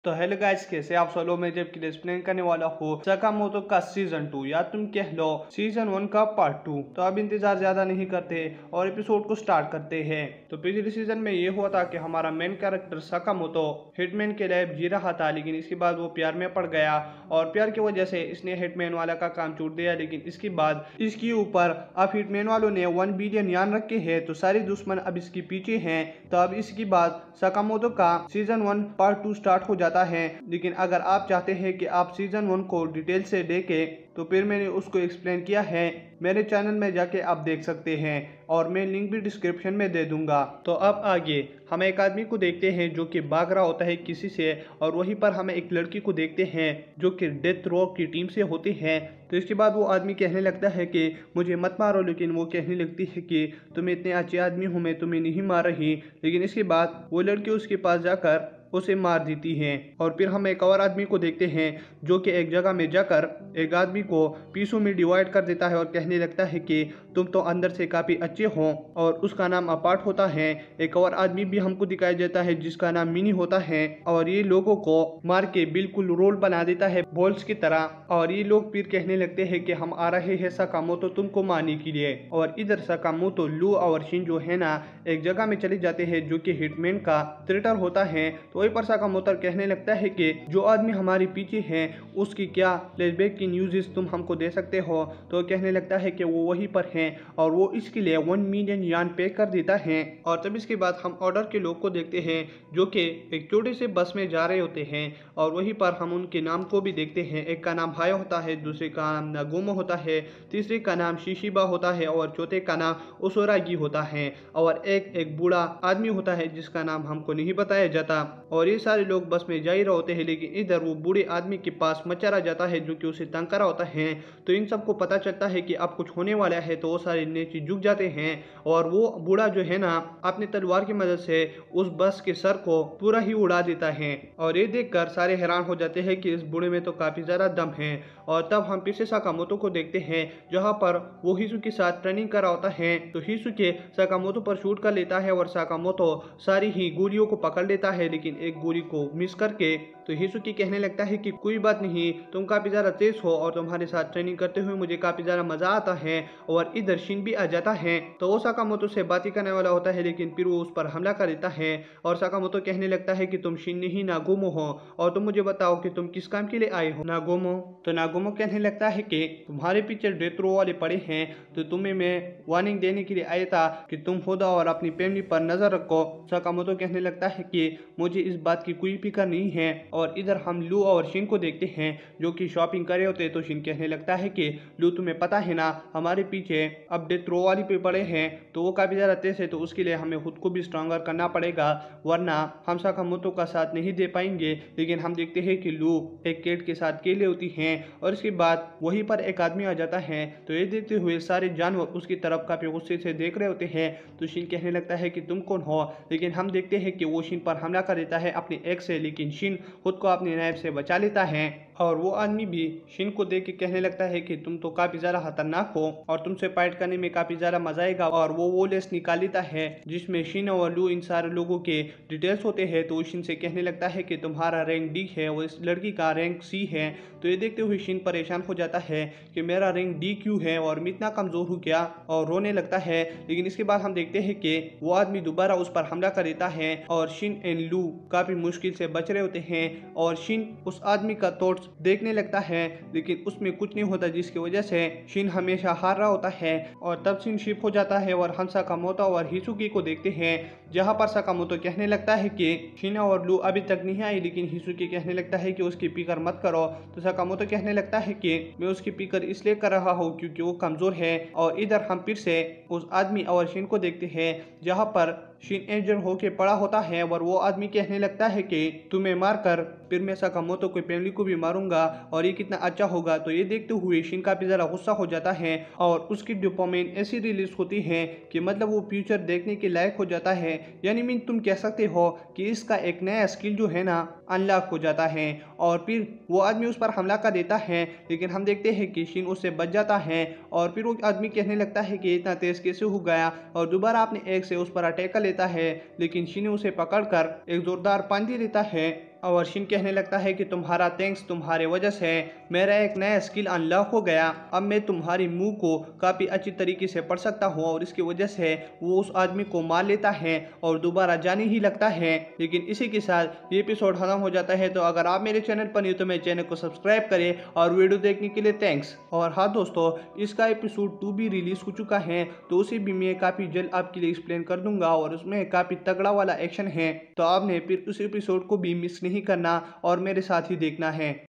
तो hello guys, कैसे आप सब लोग। मैं जब कि एक्सप्लेन करने वाला हूँ सकामोतो का सीजन 2 या तुम कह लो सीजन 1 का पार्ट 2। तो अब इंतजार ज्यादा नहीं करते और एपिसोड को स्टार्ट करते हैं। तो पिछले सीजन में ये हुआ था कि हमारा मेन कैरेक्टर सकामोतो हिटमैन के लाइफ जी रहा था, लेकिन इसके बाद वो प्यार में पड़ गया और प्यार की वजह से इसने हिटमैन वाला का काम छूट दिया। लेकिन इसके बाद इसके ऊपर अब हिटमैन वालों ने 1 बिलियन यान रखे हैं, तो सारे दुश्मन अब इसके पीछे हैं। तो अब इसके बाद सकामोतो का सीजन 1 पार्ट 2 स्टार्ट हो जाता है। लेकिन अगर आप चाहते हैं कि आप सीजन 1 को डिटेल से देखें तो फिर मैंने उसको एक्सप्लेन किया है, मेरे चैनल में जाके आप देख सकते हैं और मैं लिंक भी डिस्क्रिप्शन में दे दूंगा। तो अब आगे हम एक आदमी को देखते हैं जो कि भाग रहा होता है किसी से, और वहीं पर हमें एक लड़की को देखते हैं जो कि डेथ रो की टीम से होती है। तो इसके बाद वो आदमी कहने लगता है कि मुझे मत मारो, लेकिन वो कहने लगती है कि तुम इतने अच्छे आदमी हो, मैं तुम्हें नहीं मार रही। लेकिन इसके बाद वो लड़की उसके पास जाकर उसे मार देती हैं। और फिर हम एक और आदमी को देखते हैं जो कि एक जगह में जाकर एक आदमी को पीसों में डिवाइड कर देता है और कहने लगता है कि तुम तो अंदर से काफ़ी अच्छे हो, और उसका नाम अपार्ट होता है। एक और आदमी भी हमको दिखाई देता है जिसका नाम मिनी होता है, और ये लोगों को मार के बिल्कुल रोल बना देता है बॉल्स की तरह। और ये लोग फिर कहने लगते हैं कि हम आ रहे हैं सकामोतो तुमको मारने के लिए। और इधर सकामोतो, लू और शिन जो है ना एक जगह में चले जाते हैं जो कि हिटमैन का ट्रेटर होता है। तो वही पर सकामोतो कहने लगता है कि जो आदमी हमारे पीछे है उसकी क्या फ्लैशबैक की न्यूज़ तुम हमको दे सकते हो। तो कहने लगता है कि वो वहीं पर है और वो इसके लिए 1 मिलियन यान पे कर देता है। और तब इसके बाद हम ऑर्डर के लोग को देखते हैं जो कि एक छोटे से बस में जा रहे होते हैं, और वहीं पर हम उनके नाम को भी देखते हैं। एक का नाम हाया होता है, दूसरे का नाम नागोमो होता है, तीसरे का नाम शिशिबा होता है और चौथे का नाम ओसोरागी होता है। और एक बूढ़ा आदमी होता है जिसका नाम हमको नहीं बताया जाता। और ये सारे लोग बस में जा ही रहे होते हैं, लेकिन इधर वो बूढ़े आदमी के पास मचारा जाता है जो कि उसे तंग करा होता है। तो इन सबको पता चलता है कि अब कुछ होने वाला है, तो वो सारे नीचे झुक जाते हैं। और वो बूढ़ा जो है ना अपनी तलवार की मदद से उस बस के सर को पूरा ही उड़ा देता है। और ये देखकर सारे हैरान हो जाते हैं कि इस बूढ़े में तो काफी ज्यादा दम है। और तब हम फिर से सकामोतो को देखते हैं जहाँ पर वो हिसु के साथ ट्रेनिंग कर रहा होता है। तो हिसुके सकामोतो पर शूट कर लेता है और सकामोतो सारी ही गोलियों को पकड़ लेता है, लेकिन एक गोली को मिस करके। तो हिसुकी कहने लगता है कि कोई बात नहीं, तुम काफी ज्यादा तेज हो और तुम्हारे साथ ट्रेनिंग करते हुए मुझे काफी ज्यादा मजा आता है। और इधर शिन भी आ जाता है। तो वो सकामोतो से बातें करने वाला होता है, लेकिन फिर वो उस पर हमला कर देता है। और सकामोतो कहने लगता है कि तुम शिन नहीं नागोमो हो, और तुम मुझे बताओ कि तुम किस काम के लिए आए हो नागोमो। तो नागोमो कहने लगता है कि तुम्हारे पीछे डेथ रो वाले पड़े हैं, तो तुम्हें मैं वार्निंग देने के लिए आया था कि तुम खुदा और अपनी फैमिली पर नजर रखो। सकामोतो कहने लगता है कि मुझे इस बात की कोई फिक्र नहीं है। और इधर हम लू और शिन को देखते हैं जो कि शॉपिंग कर रहे होते। तो शिन कहने लगता है कि लू तुम्हें पता है ना हमारे पीछे अब डेथ रो वाली पे पड़े हैं, तो वो काफी ज्यादा तेज है, तो उसके लिए हमें खुद को भी स्ट्रॉन्गर करना पड़ेगा, वरना हम सकामोतो का साथ नहीं दे पाएंगे। लेकिन हम देखते हैं कि लू एक कैट के साथ केले होती हैं, और इसके बाद वहीं पर एक आदमी आ जाता है। तो ये देखते हुए सारे जानवर उसकी तरफ काफी गुस्से से देख रहे होते हैं। तो शिन कहने लगता है कि तुम कौन हो, लेकिन हम देखते हैं कि वो शिन पर हमला कर देता है अपनी एक्स से, लेकिन शिन खुद को अपनी नाइफ से बचा लेता है। और वो आदमी भी शिन को देख के कहने लगता है कि तुम तो काफी ज्यादा खतरनाक हो और तुमसे फाइट करने में काफी ज्यादा मजा आएगा। और वो लेस निकाल लेता है जिसमें शिन और लू इन सारे लोगों के डिटेल्स होते हैं। तो शिन से कहने लगता है कि तुम्हारा रैंक डी है और इस लड़की का रैंक सी है। तो ये देखते हुए शिन परेशान हो जाता है कि मेरा रैंक डी क्यों है और मैं इतना कमजोर हूँ क्या, और रोने लगता है। लेकिन इसके बाद हम देखते हैं कि वो आदमी दोबारा उस पर हमला कर देता है और शिन एंड लू काफी मुश्किल से बच रहे होते हैं। और शिन उस आदमी का थॉट्स देखने लगता है, लेकिन उसमें कुछ नहीं होता, जिसकी वजह से शिन हमेशा हार रहा होता है। और तब शिन शिप हो जाता है और हम सकामोतो और हिसुकी को देखते हैं जहां पर सकामोतो कहने लगता है कि शिन और लू अभी तक नहीं आई, लेकिन हिसुकी कहने लगता है कि उसकी फिक्र मत करो। तो सकामोतो कहने लगता है कि मैं उसकी फिक्र इसलिए कर रहा हूँ क्योंकि वो कमजोर है। और इधर हम फिर से उस आदमी और शिन को देखते हैं जहां पर शिन इंजर्ड होके पड़ा होता है, और वो आदमी कहने लगता है कि तुम्हें मारकर फिर मैं सकामोतो की फैमिली को भी मारूंगा और ये कितना अच्छा होगा। तो ये देखते हुए शिन काफी ज्यादा गुस्सा हो जाता है और उसकी डोपामाइन ऐसी रिलीज होती है कि मतलब वो फ्यूचर देखने के लायक हो जाता है। यानी मीन तुम कह सकते हो कि इसका एक नया स्किल जो है ना अनलॉक हो जाता है। और फिर वो आदमी उस पर हमला कर देता है, लेकिन हम देखते हैं कि शिन उससे बच जाता है। और फिर वो आदमी कहने लगता है कि इतना तेज कैसे हो गया, और दोबारा अपने एक से उस पर अटैक कर लेता है, लेकिन शिन उसे पकड़कर एक जोरदार पंच दे देता है और शिन कहने लगता है कि तुम्हारा थैंक्स, तुम्हारे वजह से मेरा एक नया स्किल अनलॉक हो गया। अब मैं तुम्हारी मुंह को काफी अच्छी तरीके से पढ़ सकता हूँ और इसकी वजह से वो उस आदमी को मार लेता है और दोबारा जाने ही लगता है। लेकिन इसी के साथ ये एपिसोड खत्म हो जाता है। तो अगर आप मेरे चैनल पर नहीं तो मेरे चैनल को सब्सक्राइब करें और वीडियो देखने के लिए थैंक्स। और हाँ दोस्तों, इसका एपिसोड 2 भी रिलीज हो चुका है, तो उसे भी मैं काफी जल्द आपके लिए एक्सप्लेन कर दूंगा और उसमें काफी तगड़ा वाला एक्शन है। तो आपने फिर उस एपिसोड को भी मिस नहीं करना और मेरे साथ ही देखना है।